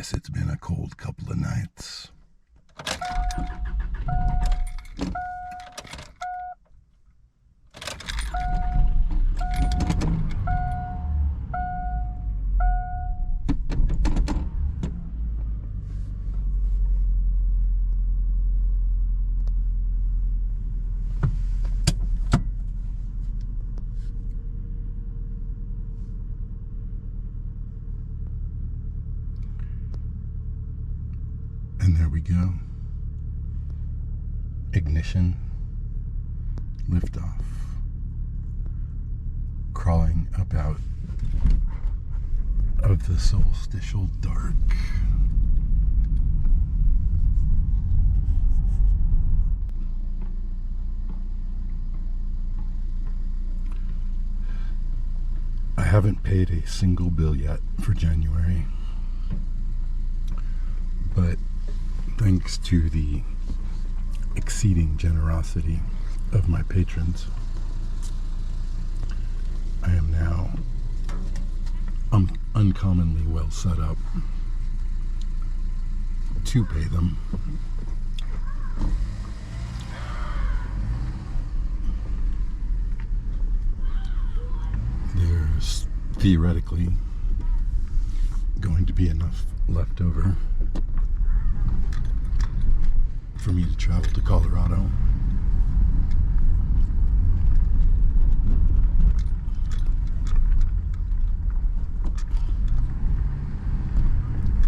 guess it's been a cold couple of nights. And there we go. Ignition. Liftoff. Crawling up out of the solstitial dark. I haven't paid a single bill yet for January, but thanks to the exceeding generosity of my patrons, I am now uncommonly well set up to pay them. There's theoretically going to be enough left over for me to travel to Colorado.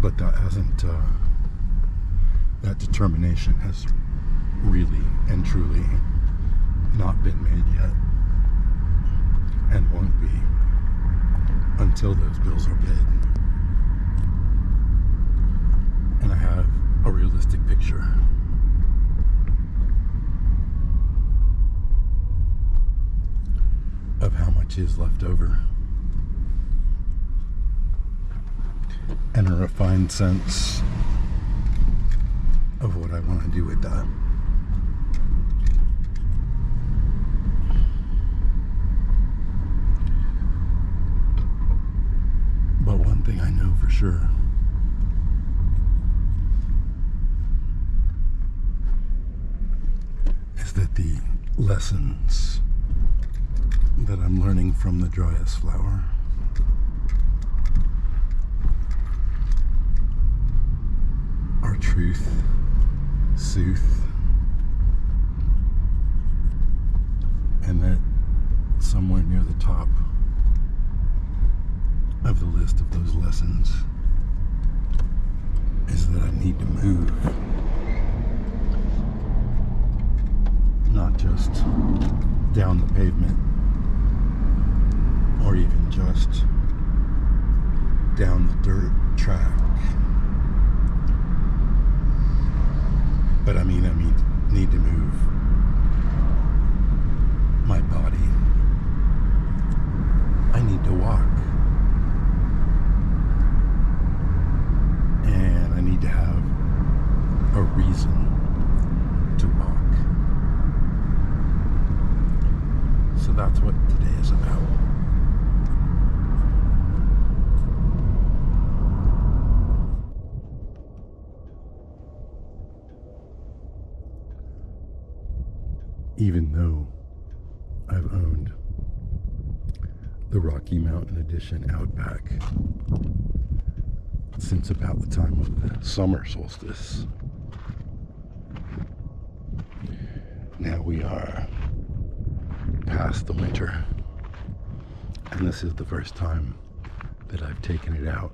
But that hasn't, that determination has really and truly not been made yet, and won't be until those bills are paid. And I have a realistic picture of how much is left over, and a refined sense of what I want to do with that. But one thing I know for sure is that the lessons that I'm learning from the dryas flower are truth, sooth, and that somewhere near the top of the list of those lessons is that I need to move, not just down the pavement, or even just down the dirt track. But I need to move my body. I need to walk. And I need to have a reason to walk. So that's what today is about. Even though I've owned the Rocky Mountain Edition Outback since about the time of the summer solstice, now we are past the winter, and this is the first time that I've taken it out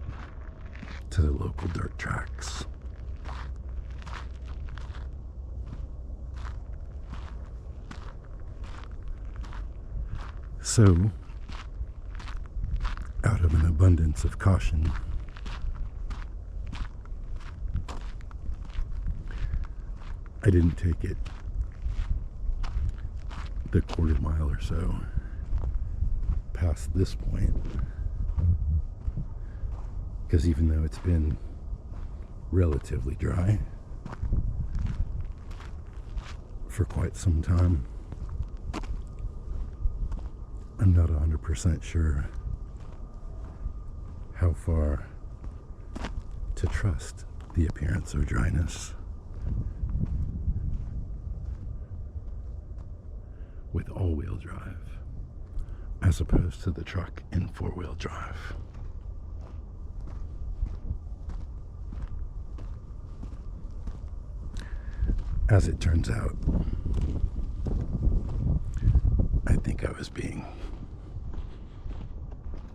to the local dirt tracks. So, out of an abundance of caution, I didn't take it the quarter mile or so past this point, because even though it's been relatively dry for quite some time, I'm not 100% sure how far to trust the appearance of dryness with all-wheel drive as opposed to the truck in four-wheel drive. As it turns out, I think I was being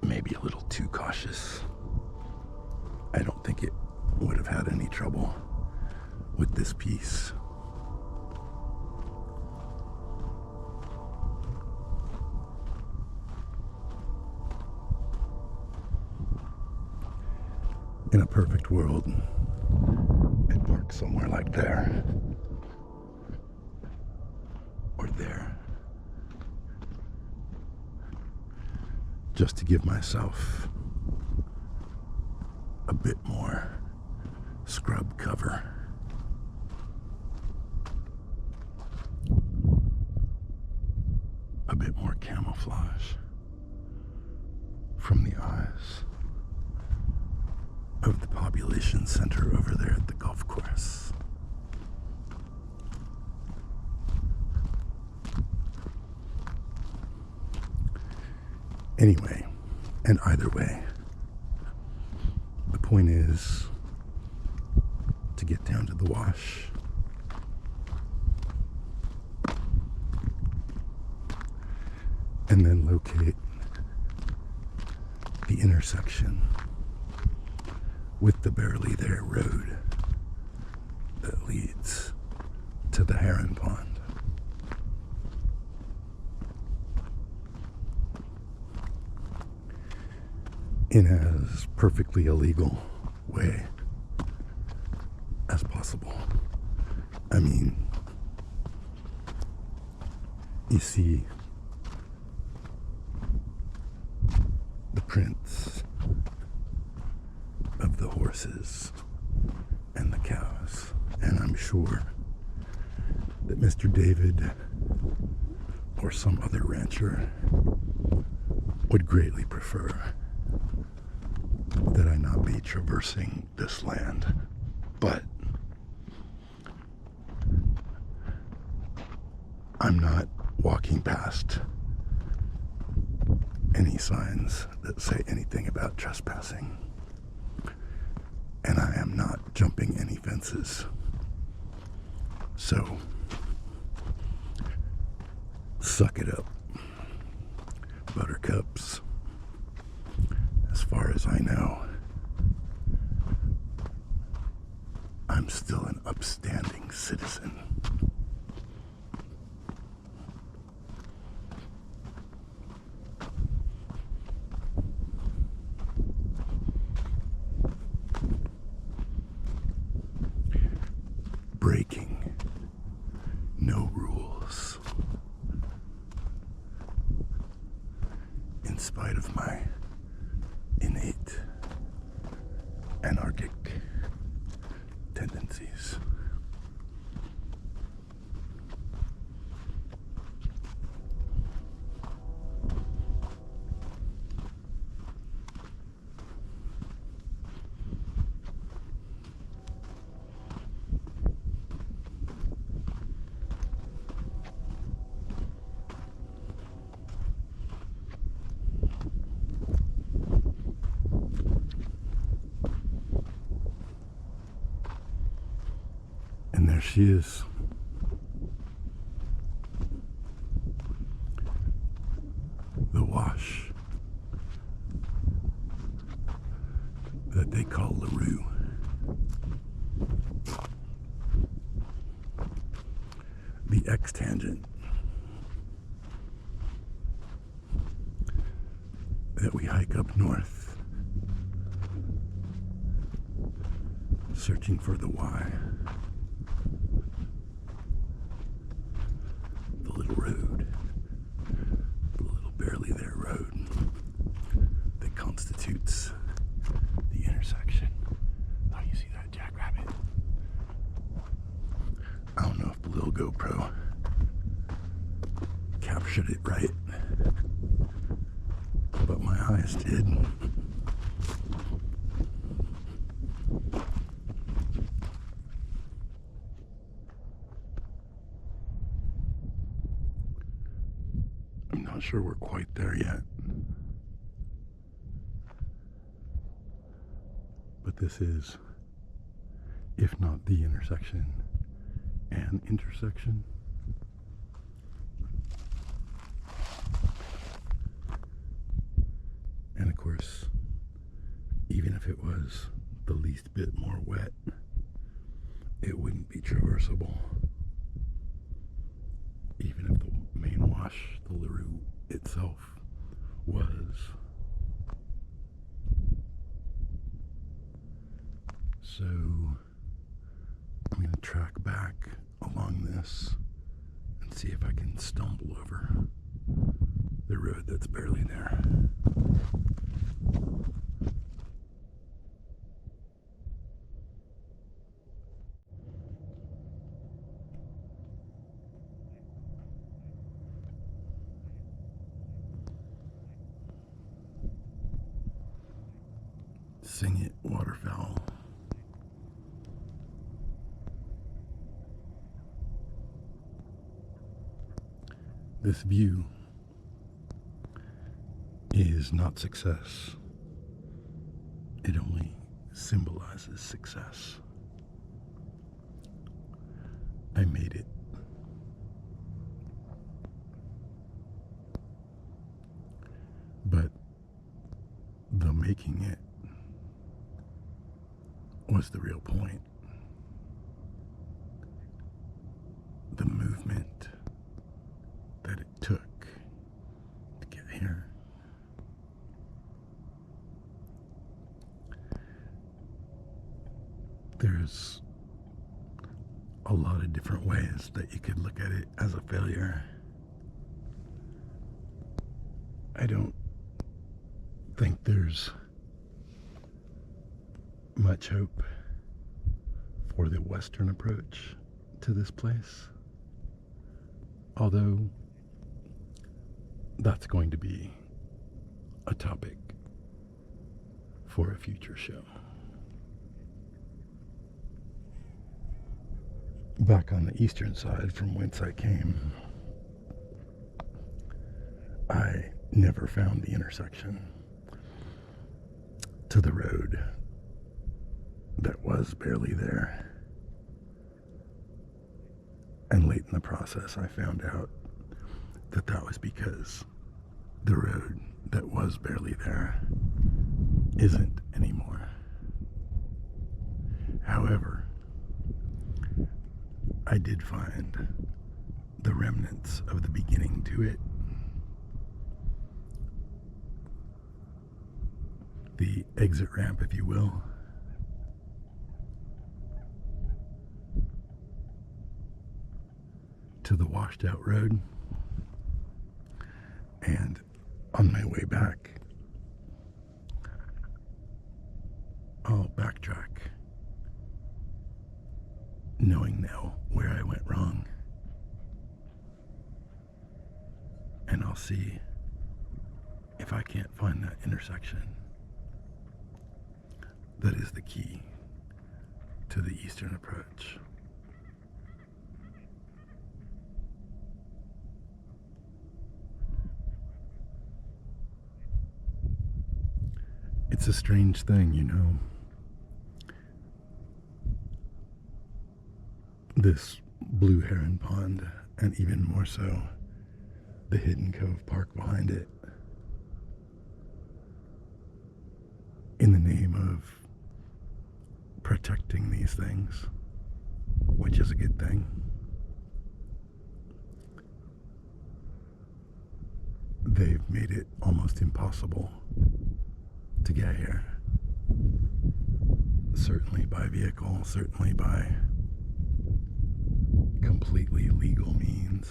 maybe a little too cautious. I don't think it would have had any trouble with this piece. In a perfect world, I'd park somewhere like there. Or there. Just to give myself a bit more scrub cover. A bit more camouflage from the eyes of the population center over there at the golf course. Anyway, and either way, the point is to get down to the wash and then locate the intersection with the barely there road that leads to the Heron Pond. In as perfectly illegal way as possible. I mean, you see the prints of the horses and the cows, and I'm sure that Mr. David or some other rancher would greatly prefer that I not be traversing this land. But I'm not walking past any signs that say anything about trespassing. And I am not jumping any fences. So, suck it up, buttercups. As far as I know, I'm still an upstanding citizen. Breaking no rules, in spite of my innate anarchic tendencies. And there she is. The wash that they call LaRue. The X-tangent that we hike up north, searching for the Y. The little road, the little barely there road that constitutes the intersection. Oh, you see that jackrabbit? I don't know if the little GoPro captured it right, but my eyes did. Not sure we're quite there yet. But this is, if not the intersection, an intersection. And of course, even if it was the least bit more wet, it wouldn't be traversable. Even if the main wash, the LaRue itself, was. So I'm going to track back along this and see if I can stumble over the road that's barely there. Sing it, waterfowl. This view is not success. It only symbolizes success. I made it. But the making it was the real point. The movement that it took to get here. There's a lot of different ways that you could look at it as a failure. I don't think there's much hope for the Western approach to this place, although that's going to be a topic for a future show. Back on the eastern side from whence I came, I never found the intersection to the road that was barely there. And late in the process, I found out that that was because the road that was barely there isn't anymore. However, I did find the remnants of the beginning to it. The exit ramp, if you will. To the washed out road. And on my way back, I'll backtrack, knowing now where I went wrong. And I'll see if I can't find that intersection that is the key to the Eastern approach. It's a strange thing, you know. This Blue Heron Pond, and even more so, the Hidden Cove Park behind it, in the name of protecting these things, which is a good thing. They've made it almost impossible to get here. Certainly by vehicle, certainly by completely legal means.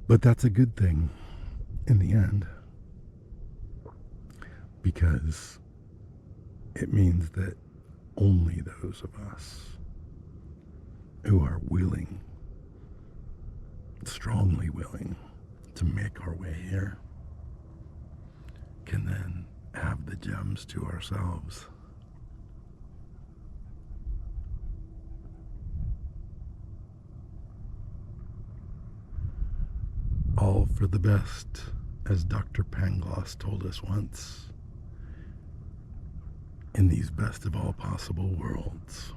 But that's a good thing in the end, because it means that only those of us who are willing, strongly willing, to make our way here can then have the gems to ourselves. all for the best, as Dr. Pangloss told us once, in these best of all possible worlds.